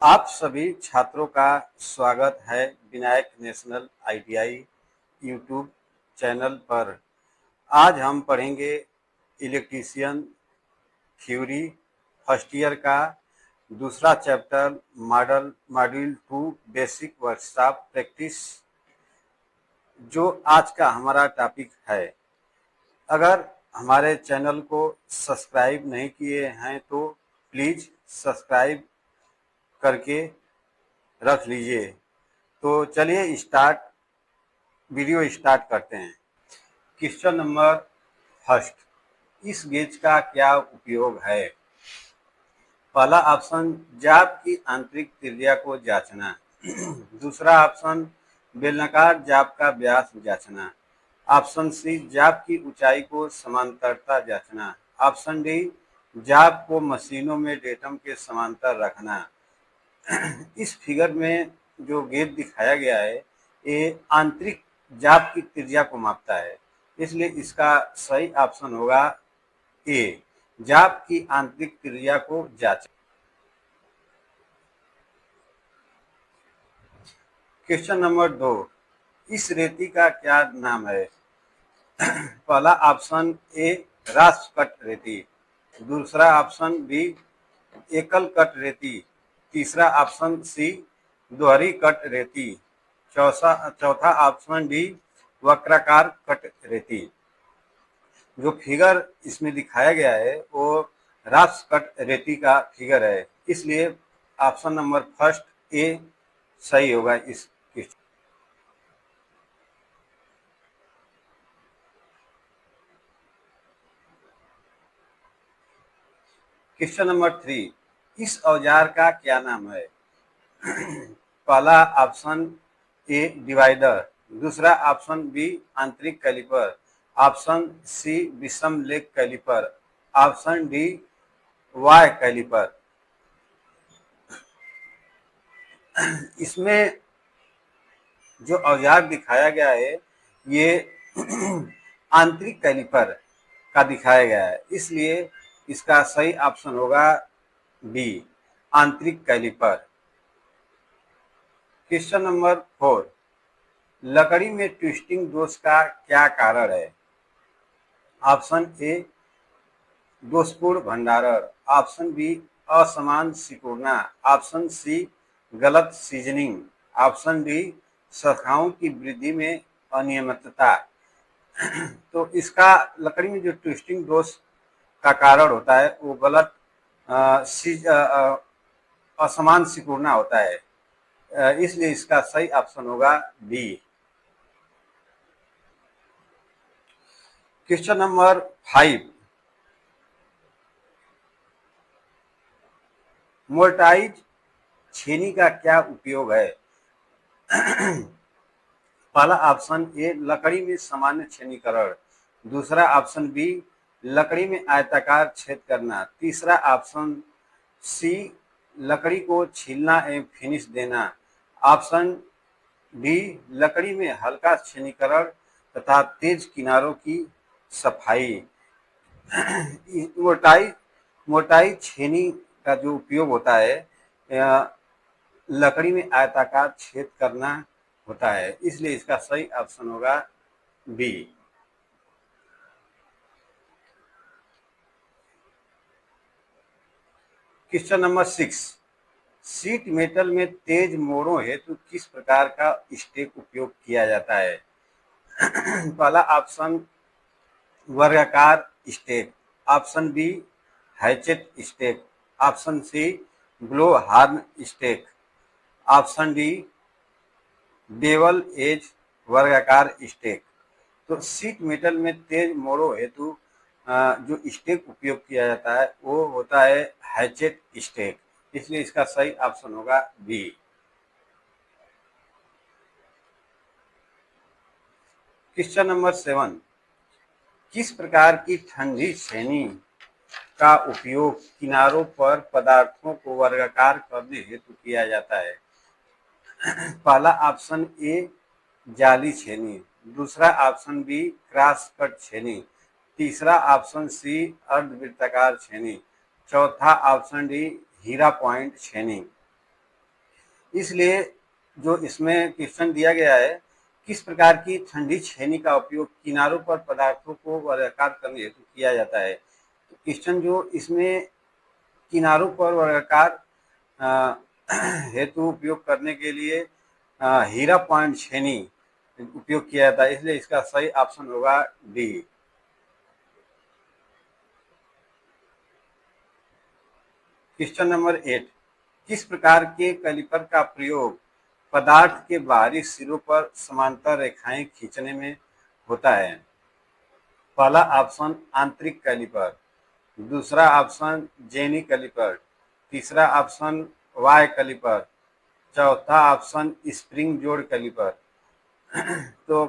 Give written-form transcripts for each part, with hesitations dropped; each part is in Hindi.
आप सभी छात्रों का स्वागत है Vinayak national ITI YouTube channel पर। आज हम पढ़ेंगे इलेक्ट्रीशियन थ्योरी फर्स्ट ईयर का दूसरा chapter module 2 basic workshop practice, जो आज का हमारा टॉपिक है। अगर हमारे चैनल को सब्सक्राइब नहीं किए हैं तो प्लीज़ सब्सक्राइब करके रख लीजिए। तो चलिए वीडियो स्टार्ट करते हैं। क्वेश्चन नंबर फर्स्ट, इस गेज का क्या उपयोग है? पहला ऑप्शन, जाप की आंतरिक त्रिज्या को जांचना। दूसरा ऑप्शन, बेलनाकार जाप का व्यास जांचना। ऑप्शन सी, जाप की ऊंचाई को समांतरता जांचना। ऑप्शन डी, जाप को मशीनों में डेटम के समांतर रखना। इस फिगर में जो गेज दिखाया गया है ये आंतरिक जाप की त्रिज्या को मापता है, इसलिए इसका सही ऑप्शन होगा ए, जाप की आंतरिक त्रिज्या को जांचें। क्वेश्चन नंबर 2, इस रेती का क्या नाम है? पहला ऑप्शन ए, राष्ट्र कट रेती। दूसरा ऑप्शन बी, एकल कट रेती। तीसरा ऑप्शन सी, दोहरी कट रेती। चौथा ऑप्शन डी, वक्राकार कट रेती। जो फिगर इसमें दिखाया गया है वो राष्ट्र कट रेती का फिगर है, इसलिए ऑप्शन नंबर फर्स्ट ए सही होगा। इस क्वेश्चन नंबर 3, इस औजार का क्या नाम है? पहला ऑप्शन ए, डिवाइडर। दूसरा ऑप्शन बी, आंतरिक कैलिपर। ऑप्शन सी, विषम leg caliper. Option D, Y caliper. इसमें जो औजार दिखाया गया है ये आंतरिक कैलिपर का दिखाया गया है, इसलिए इसका सही ऑप्शन होगा बी, आंतरिक कैलिपर। क्वेश्चन नंबर 4, लकड़ी में ट्विस्टिंग दोष का क्या कारण है? ऑप्शन ए, दोषपूर्ण भंडारण। ऑप्शन बी, असमान सिकुड़ना। ऑप्शन सी, गलत सीजनिंग। ऑप्शन डी, शाखाओं की वृद्धि में अनियमितता। तो इसका लकड़ी में जो ट्विस्टिंग दोष का कारण होता है वो गलत असमान सिकुड़ना होता है, इसलिए इसका सही ऑप्शन होगा बी। क्वेश्चन नंबर 5, मोर्टाइज छेनी का क्या उपयोग है? पहला ऑप्शन ए, लकड़ी में सामान्य छेनीकरण। दूसरा ऑप्शन बी, लकड़ी में आयताकार छेद करना। तीसरा ऑप्शन सी, लकड़ी को छीलना एवं फिनिश देना। ऑप्शन डी, लकड़ी में हल्का छेनीकरण तथा तेज किनारों की सफाई। मोटाई छेनी का जो उपयोग होता है लकड़ी में आयताकार छेद करना होता है, इसलिए इसका सही ऑप्शन होगा B. Question number 6, sheet metal में तेज मोड़ों हेतु किस प्रकार का स्टेक उपयोग किया जाता है? पहला ऑप्शन वर्गाकार stake. Option B, hatchet stake. Option C, blow horn stake. Option D, bevel edge वर्गाकार स्टेक। तो शीट मेटल में तेज मोड़ों हेतु जो स्टेक उपयोग किया जाता है वो होता है हैचेट स्टेक, इसलिए इसका सही ऑप्शन होगा बी। क्वेश्चन नंबर 7, किस प्रकार की ठंडी छेनी का उपयोग किनारों पर पदार्थों को वर्गाकार करने हेतु किया जाता है? पहला ऑप्शन ए, जाली छेनी। दूसरा ऑप्शन बी, क्रॉस कट छेनी। तीसरा ऑप्शन सी, अर्धवृत्ताकार छेनी। चौथा ऑप्शन डी, हीरा पॉइंट छेनी। इसलिए जो इसमें क्वेश्चन दिया गया है, किस प्रकार की ठंडी छेनी का उपयोग किनारों पर पदार्थों को वर्गाकार करने हेतु किया जाता है। तो क्वेश्चन जो इसमें किनारों पर वर्गाकार हेतु उपयोग करने के लिए हीरा पॉइंट छेनी उपयोग किया जाता है, इसलिए इसका सही ऑप्शन होगा डी। क्वेश्चन नंबर 8, किस प्रकार के कैलिपर का प्रयोग पदार्थ के बाहरी सिरों पर समांतर रेखाएं खींचने में होता है। पहला ऑप्शन आंतरिक कैलिपर, दूसरा ऑप्शन जेनी कैलिपर, तीसरा ऑप्शन वाई कैलिपर, चौथा ऑप्शन स्प्रिंग जोड़ कैलिपर। तो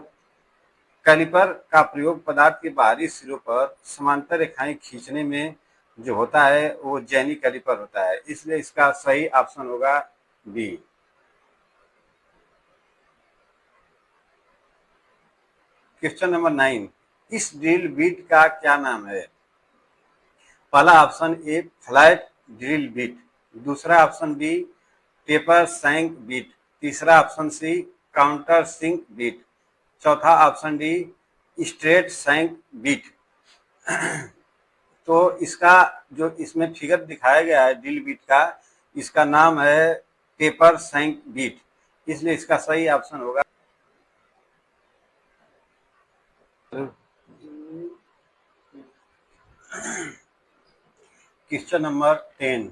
कैलिपर का प्रयोग पदार्थ के बाहरी सिरों पर समांतर रेखाएं खींचने में जो होता है वो जेनी कैलिपर होता है, इसलिए इसका सही ऑप्शन होगा बी। क्वेश्चन नंबर 9, इस ड्रिल बिट का क्या नाम है। पहला option A flat drill bit, दूसरा option B taper shank bit, तीसरा option C counter sink bit, चौथा option D straight shank bit. तो इसका जो इसमें फिगर दिखाया गया है ड्रिल बिट का, इसका नाम है टेपर सैंक बिट, इसलिए इसका सही ऑप्शन होगा। क्वेश्चन नंबर 10,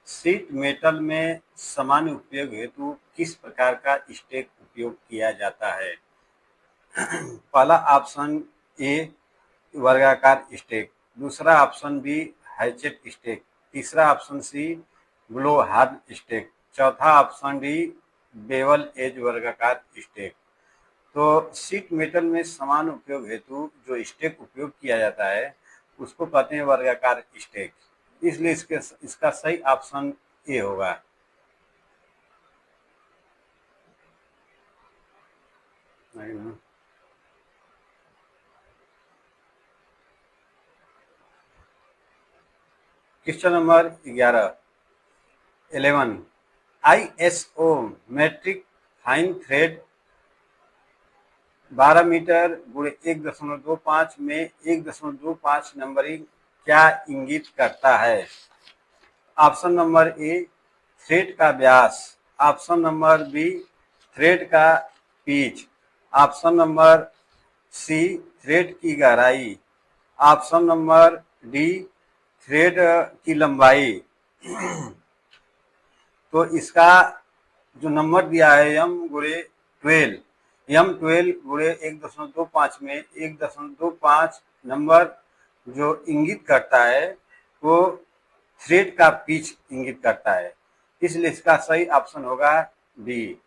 शीट मेटल में सामान्य उपयोग हेतु किस प्रकार का स्टेक उपयोग किया जाता है। पहला ऑप्शन ए वर्गाकार स्टेक, दूसरा ऑप्शन बी हैचेट स्टेक, तीसरा option C blow hard stake, चौथा ऑप्शन डी बेवल एज वर्गाकार स्टेक। तो शीट मेटल में समान उपयोग हेतु जो स्टेक उपयोग किया जाता है उसको कहते हैं वर्गाकार स्टेक, इसलिए इसका सही ऑप्शन ए होगा। Question number 11, ISO metric fine thread 12 meter गुणे 1.25 में 1.25 नंबरिंग क्या इंगित करता है। ऑप्शन नंबर ए थ्रेड का व्यास, ऑप्शन नंबर बी थ्रेड का pitch, option number C thread की गहराई, ऑप्शन नंबर डी थ्रेड की लंबाई। तो इसका जो नंबर दिया है M12 गुणे 1.25 में 1.25 नंबर जो इंगित करता है वो थ्रेड का पिच इंगित करता है, इसलिए इसका सही ऑप्शन होगा बी।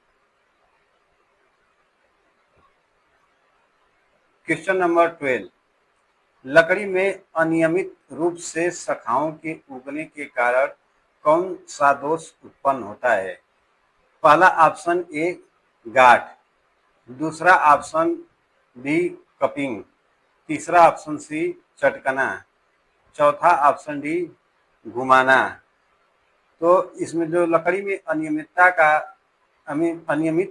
क्वेश्चन नंबर 12, लकड़ी में अनियमित रूप से शाखाओं के उगने के कारण कौन सा दोष उत्पन्न होता है। पहला ऑप्शन ए गांठ, दूसरा ऑप्शन बी कपिंग, तीसरा ऑप्शन सी चटकना, चौथा ऑप्शन डी घुमाना। तो इसमें जो लकड़ी में अनियमित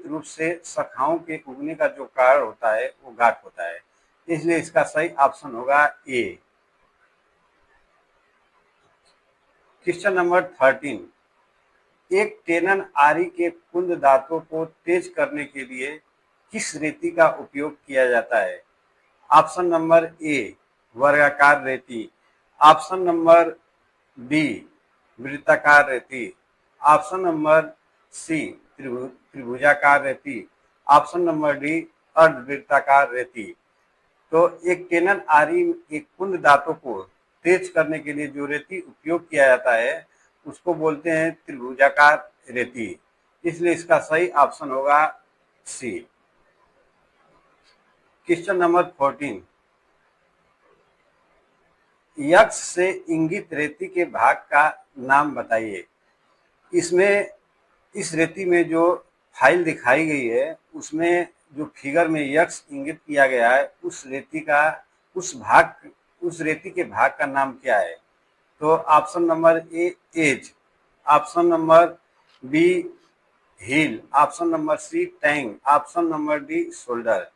रूप से शाखाओं के उगने का जो कारण होता है वो गांठ होता है, इसलिए इसका सही ऑप्शन होगा ए। क्वेश्चन नंबर 13, एक टेनन आरी के कुंद दांतों को तेज करने के लिए किस रेती का उपयोग किया जाता है। ऑप्शन नंबर ए वर्गाकार रेती, ऑप्शन नंबर बी वृत्ताकार रेती, ऑप्शन नंबर सी त्रिभुजाकार रेती, ऑप्शन नंबर डी अर्धवृत्ताकार रेती। तो एक टेनन आरी एक कुंद दांतों को तेज करने के लिए जो रेती उपयोग किया जाता है उसको बोलते हैं त्रिभुजाकार रेती, इसलिए इसका सही ऑप्शन होगा सी। क्वेश्चन नंबर 14, यक्ष से इंगित रेती के भाग का नाम बताइए। इसमें इस रेती में जो फाइल दिखाई गई है उसमें जो फिगर में यक्ष इंगित किया गया है उस रेती के भाग का नाम क्या है। तो option number A edge, option number B heel, option number C tang, option number D shoulder.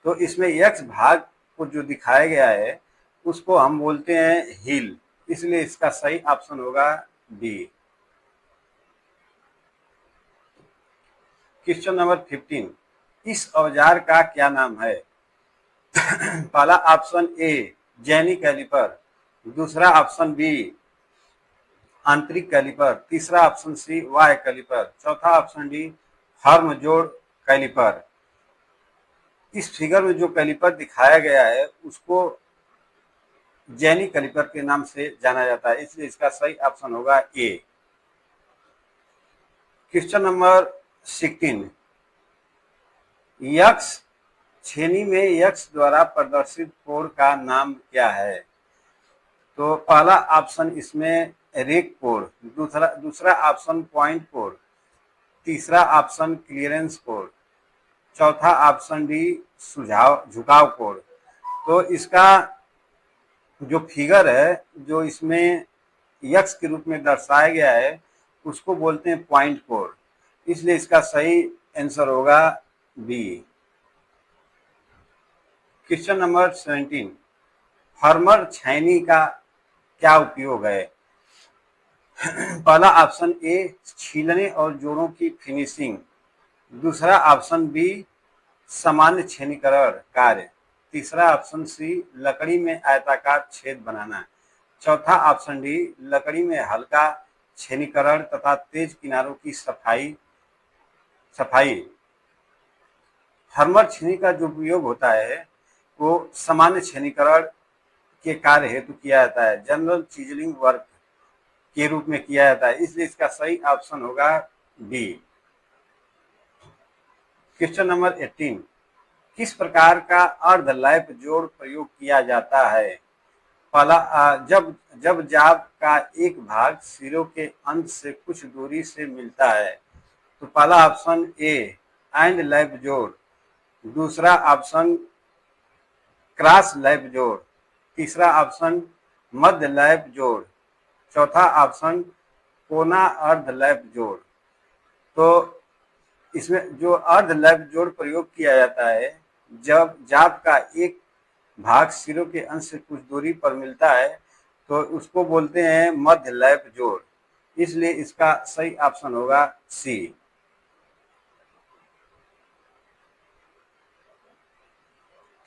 तो इसमें एक्स भाग को जो दिखाया गया है उसको हम बोलते हैं हील, इसलिए इसका सही ऑप्शन होगा बी। क्वेश्चन नंबर 15, इस औजार का क्या नाम है? पहला ऑप्शन ए जैनी कैलिपर, दूसरा ऑप्शन बी आंतरिक कैलिपर, तीसरा ऑप्शन सी वाय कैलिपर, चौथा ऑप्शन डी हर्म जोड़ कैलिपर। इस फिगर में जो कैलिपर दिखाया गया है उसको जैनी कैलिपर के नाम से जाना जाता है, इसलिए इसका सही ऑप्शन होगा ए। क्वेश्चन नंबर 16, यक्ष छेनी में यक्ष द्वारा प्रदर्शित कोण का नाम क्या है? तो पहला ऑप्शन इसमें रेक कोण, दूसरा ऑप्शन पॉइंट कोण, तीसरा ऑप्शन क्लियरेंस कोण, चौथा ऑप्शन डी झुकाव कोण। तो इसका जो फिगर है जो इसमें यक्ष के रूप में दर्शाया गया है उसको बोलते हैं पॉइंट कोण, इसलिए इसका सही आंसर होगा बी। क्वेश्चन नंबर 17, हर्मर छैनी का क्या उपयोग है? पहला ऑप्शन ए छीलने और जोड़ों की फिनिशिंग, दूसरा ऑप्शन बी सामान्य छेनीकरण कार्य, तीसरा ऑप्शन सी लकड़ी में आयताकार छेद बनाना, चौथा ऑप्शन डी लकड़ी में हल्का छेनीकरण तथा तेज किनारों की सफाई। हर्मर छेनी का जो उपयोग होता है वो सामान्य छेनीकरण के कार्य हेतु किया जाता है, जनरल चिजलिंग वर्क के रूप में किया जाता है, इसलिए इसका सही ऑप्शन होगा बी। क्वेश्चन नंबर 18, किस प्रकार का अर्ध लैप जोड़ प्रयोग किया जाता है? पहला जब जाब का एक भाग सिरों के अंत से कुछ दूरी से मिलता है, तो पहला ऑप्शन ए एंड लैप जोड़, दूसरा ऑप्शन क्रॉस लैप जोड़, तीसरा ऑप्शन मध्य लैप जोड़, चौथा ऑप्शन कोना अर्ध लैप जोड़। तो इसमें जो अर्ध लैप जोड़ प्रयोग किया जाता है जब जाब का एक भाग सिरों के अंश से कुछ दूरी पर मिलता है तो उसको बोलते हैं मध्य लैप जोड़, इसलिए इसका सही ऑप्शन होगा सी।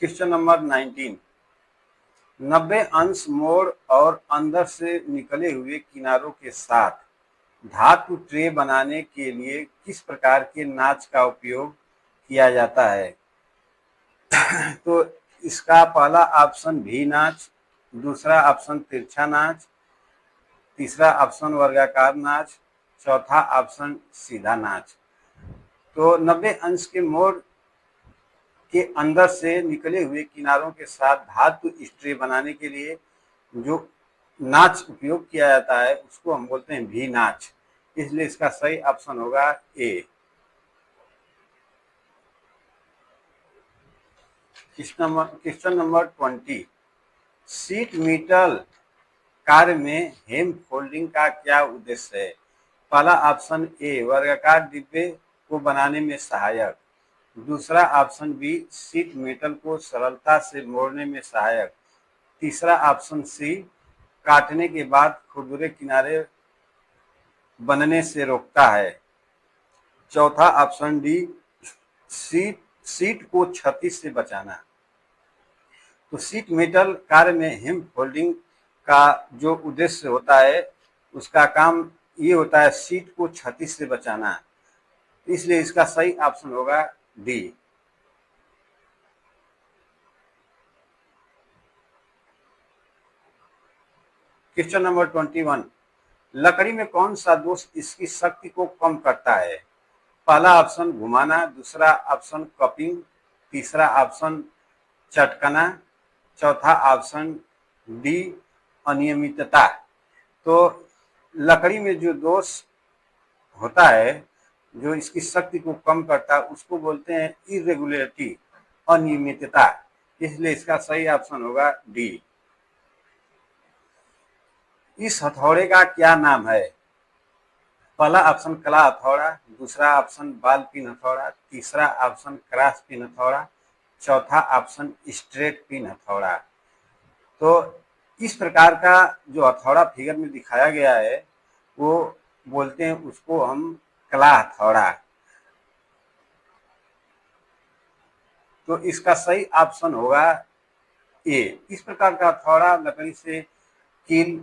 क्वेश्चन नंबर 19, 90 अंश मोड़ और अंदर से निकले हुए किनारों के साथ धातु ट्रे बनाने के लिए किस प्रकार के नाच का उपयोग किया जाता है? तो इसका पहला ऑप्शन भी नाच, दूसरा ऑप्शन तिरछा नाच, तीसरा ऑप्शन वर्गाकार नाच, चौथा ऑप्शन सीधा नाच। तो 90 अंश के मोड़ के अंदर से निकले हुए किनारों के साथ धातु स्ट्रे बनाने के लिए जो नाच उपयोग किया जाता है उसको हम बोलते हैं भी नाच, इसलिए इसका सही ऑप्शन होगा ए। क्वेश्चन नंबर 20, सीट मेटल कार्य में हेम फोल्डिंग का क्या उद्देश्य है? पहला ऑप्शन ए वर्गाकार डिब्बे को बनाने में सहायक, दूसरा ऑप्शन बी सीट मेटल को सरलता से मोड़ने में सहायक, तीसरा ऑप्शन सी काटने के बाद खुरदुरे किनारे बनने से रोकता है, चौथा ऑप्शन डी सीट को क्षति से बचाना। तो सीट मेटल कार्य में हेम फोल्डिंग का जो उद्देश्य होता है उसका काम ये होता है सीट को क्षति से बचाना, इसलिए इसका सही ऑप्शन होगा डी। क्वेश्चन नंबर 21, लकड़ी में कौन सा दोष इसकी शक्ति को कम करता है? पहला ऑप्शन घुमाना, दूसरा ऑप्शन कपिंग, तीसरा ऑप्शन चटकना, चौथा ऑप्शन डी अनियमितता। तो लकड़ी में जो दोष होता है जो इसकी शक्ति को कम करता है उसको बोलते हैं इरेगुलरिटी, अनियमितता, इसलिए इसका सही ऑप्शन होगा डी। इस हथौड़े का क्या नाम है? पहला ऑप्शन कला हथौड़ा, दूसरा ऑप्शन बाल पिन हथौड़ा, तीसरा ऑप्शन क्रॉस पिन हथौड़ा, चौथा ऑप्शन स्ट्रेट पिन हथौड़ा। तो इस प्रकार का जो हथौड़ा फिगर में दिखाया गया है वो बोलते हैं उसको हम कला हथौड़ा। तो इसका सही ऑप्शन होगा ए। इस प्रकार का हथौड़ा लकड़ी से कील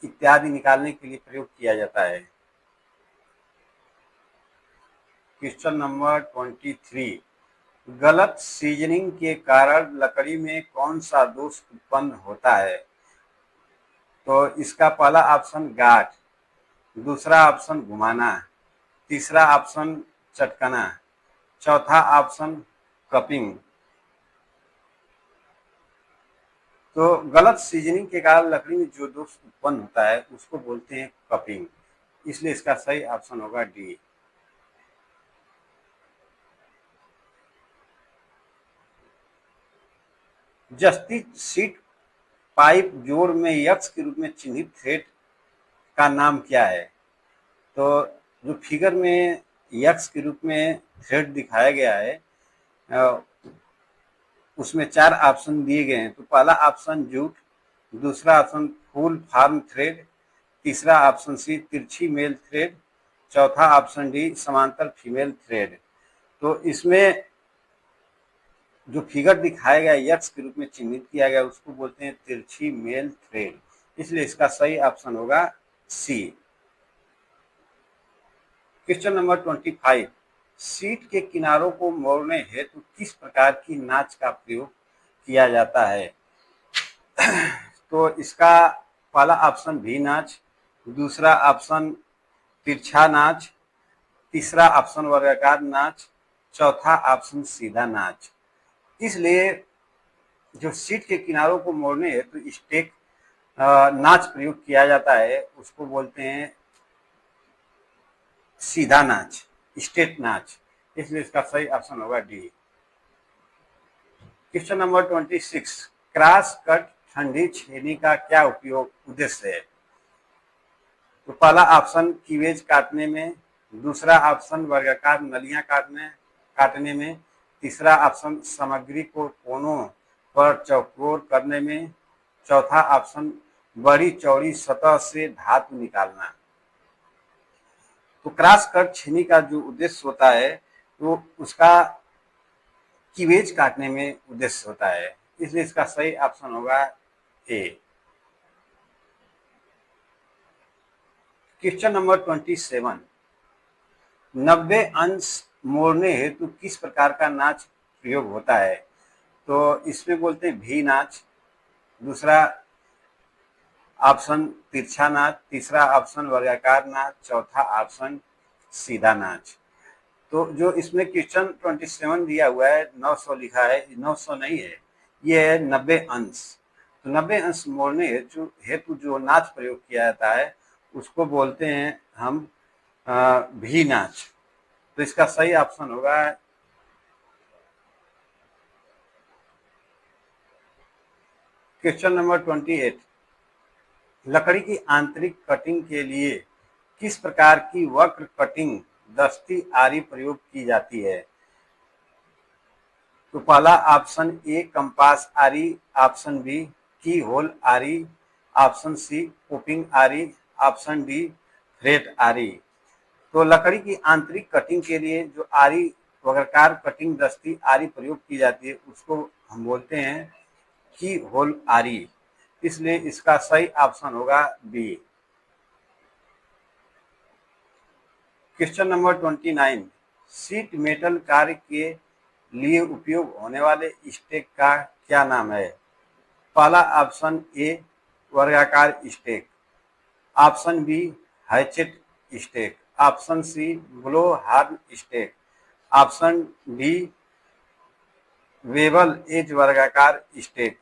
इत्यादि निकालने के लिए प्रयोग किया जाता है। क्वेश्चन नंबर 23, गलत सीजनिंग के कारण लकड़ी में कौन सा दोष उत्पन्न होता है? तो इसका पहला ऑप्शन गाठ, दूसरा ऑप्शन घुमाना, तीसरा ऑप्शन चटकना, चौथा ऑप्शन कपिंग। तो गलत सीजनिंग के कारण लकड़ी में जो दोष उत्पन्न होता है उसको बोलते हैं कपिंग, इसलिए इसका सही ऑप्शन होगा डी। जस्ती सीट पाइप जोड़ में यक्स के रूप में चिन्हित थ्रेड का नाम क्या है? तो जो फिगर में यक्स के रूप में थ्रेड दिखाया गया है उसमें 4 ऑप्शन दिए गए हैं। तो पहला ऑप्शन जूट, दूसरा ऑप्शन फुल फार्म थ्रेड, तीसरा ऑप्शन सी तिरछी मेल थ्रेड, चौथा ऑप्शन डी समांतर फीमेल थ्रेड। तो इसमें जो फिगर दिखाया गया यक्स के रूप में चिन्हित किया गया उसको बोलते हैं तिरछी मेल थ्रेड, इसलिए इसका सही ऑप्शन होगा सी। क्वेश्चन नंबर 25, सीट के किनारों को मोड़ने हेतु किस प्रकार की नाच का प्रयोग किया जाता है? तो इसका पहला ऑप्शन भी नाच, दूसरा ऑप्शन तिरछा नाच, तीसरा ऑप्शन वर्गाकार नाच, चौथा ऑप्शन सीधा नाच। इसलिए जो सीट के किनारों को मोड़ने हेतु स्टेक नाच प्रयोग किया जाता है उसको बोलते हैं सीधा नाच, स्ट्रेट नाच, इसलिए इसका सही ऑप्शन होगा D. Question number 26, cross cut ठंडी छेनी का क्या उद्देश्य है? तो पहला ऑप्शन कीवेज काटने में, दूसरा ऑप्शन वर्गाकार नलियां काटने में, तीसरा ऑप्शन सामग्री को कोनों पर चौकोर करने में, चौथा ऑप्शन बड़ी चौड़ी सतह से धातु निकालना। तो क्रॉस कट छेनी का जो उद्देश्य होता है तो उसका कीवेज काटने में उद्देश्य होता है, इसलिए इसका सही ऑप्शन होगा ए। क्वेश्चन नंबर 27, 90 अंश मोड़ने हेतु किस प्रकार का नाच प्रयोग होता है? तो इसमें बोलते हैं भी नाच, दूसरा ऑप्शन तिरछा नाच, तीसरा ऑप्शन वर्गाकार नाच, चौथा ऑप्शन सीधा नाच। तो जो इसमें क्वेश्चन 27 दिया हुआ है 900 लिखा है, 900 नहीं है, ये है 90 अंश। तो 90 अंश मोड़ने हेतु जो नाच प्रयोग किया जाता है उसको बोलते हैं हम भी नाच। तो इसका सही ऑप्शन होगा क्वेश्चन नंबर 28, लकड़ी की आंतरिक कटिंग के लिए किस प्रकार की वक्र कटिंग दस्ती आरी प्रयोग की जाती है? तो पहला ऑप्शन ए कंपास आरी, ऑप्शन बी की होल आरी, ऑप्शन सी पोपिंग आरी, ऑप्शन डी फ्रेट आरी। तो लकड़ी की आंतरिक कटिंग के लिए जो आरी वर्गाकार कटिंग दस्ती आरी प्रयोग की जाती है उसको हम बोलते हैं की होल आरी, इसलिए इसका सही ऑप्शन होगा B. Question number 29, sheet metal कार्य के लिए उपयोग होने वाले स्टेक का क्या नाम है? पहला ऑप्शन ए वर्गाकार stake, option B hatchet stake, option C blow horn stake, option D वेबल एज वर्गाकार स्टेक।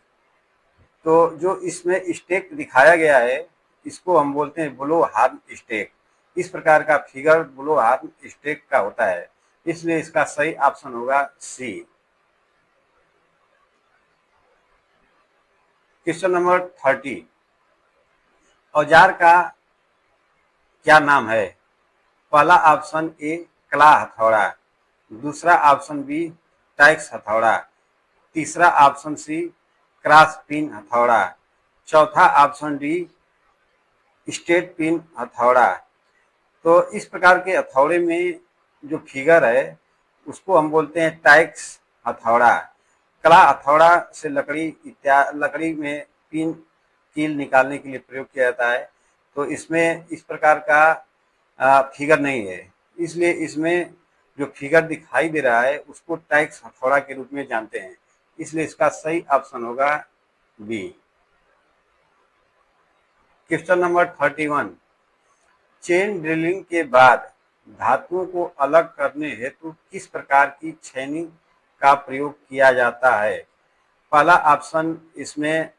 तो जो इसमें स्टेक दिखाया गया है इसको हम बोलते हैं ब्लो हार्न स्टेक। इस प्रकार का फिगर ब्लो हार्न स्टेक का होता है, इसलिए इसका सही ऑप्शन होगा सी। क्वेश्चन नंबर 30, औजार का क्या नाम है? पहला ऑप्शन ए कला हथौड़ा, दूसरा ऑप्शन बी टैक्स हथौड़ा, तीसरा ऑप्शन सी क्रॉस पिन हथौड़ा, चौथा ऑप्शन डी स्टेट पिन हथौड़ा। तो इस प्रकार के हथौड़े में जो फिगर है उसको हम बोलते हैं टैक्स हथौड़ा। कला हथौड़ा से लकड़ी में पिन कील निकालने के लिए प्रयोग किया जाता है। तो इसमें इस प्रकार का फिगर नहीं है, इसलिए इसमें जो फिगर दिखाई दे रहा है उसको टैक्स हथौड़ा के रूप में जानते हैं, इसलिए इसका सही ऑप्शन होगा B. Question number 31, chain drilling के बाद धातुओं को अलग करने हेतु किस प्रकार की छेनी का प्रयोग किया जाता है? पहला ऑप्शन इसमें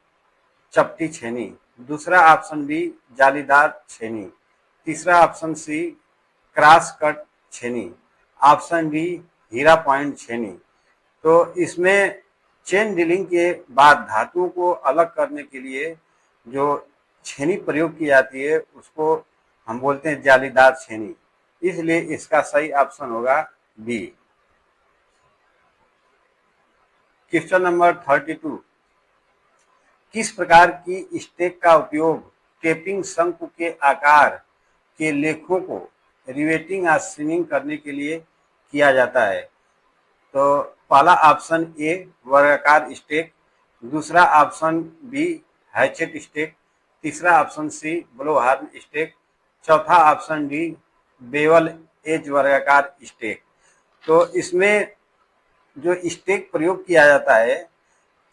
चपटी छेनी, दूसरा ऑप्शन बी जालीदार छेनी, तीसरा ऑप्शन सी क्रॉस कट छेनी, ऑप्शन डी हीरा पॉइंट छेनी। तो इसमें चेन ड्रिलिंग के बाद धातुओं को अलग करने के लिए जो छेनी प्रयोग की जाती है उसको हम बोलते हैं जालीदार छेनी, इसलिए इसका सही ऑप्शन होगा बी। क्वेश्चन नंबर 32, किस प्रकार की स्टेक का उपयोग टेपिंग शंकु के आकार के लेखों को रिवेटिंग या सीमिंग करने के लिए किया जाता है? तो पहला ऑप्शन ए वर्गाकार स्टेक, दूसरा ऑप्शन बी हैचेट स्टेक, तीसरा option C blow horn stake, चौथा ऑप्शन डी बेवल एज वर्गाकार स्टेक। तो इसमें जो स्टेक प्रयोग किया जाता है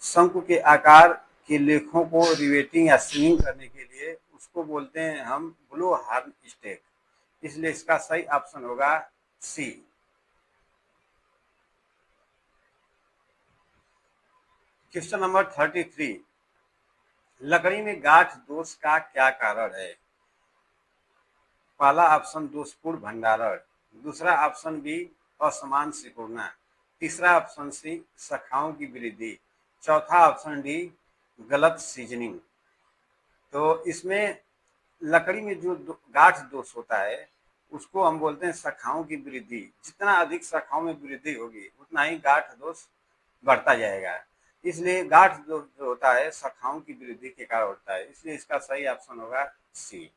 शंकु के आकार के लेखों को रिवेटिंग या सीमिंग करने के लिए, उसको बोलते हैं हम ब्लो हॉर्न स्टेक, इसलिए इसका सही ऑप्शन होगा सी। क्वेश्चन नंबर 33, लकड़ी में गांठ दोष का क्या कारण है? पहला ऑप्शन दोषपूर्ण भंडारण, दूसरा ऑप्शन बी असमान सिकुड़ना, तीसरा ऑप्शन सी शाखाओं की वृद्धि, चौथा ऑप्शन डी गलत सीजनिंग। तो इसमें लकड़ी में जो गांठ दोष होता है उसको हम बोलते हैं शाखाओं की वृद्धि। जितना अधिक शाखाओं में वृद्धि होगी उतना ही गांठ दोष बढ़ता जाएगा, इसलिए गांठ दोष जो होता है शाखाओं की वृद्धि के कारण होता है, इसलिए इसका सही ऑप्शन होगा सी।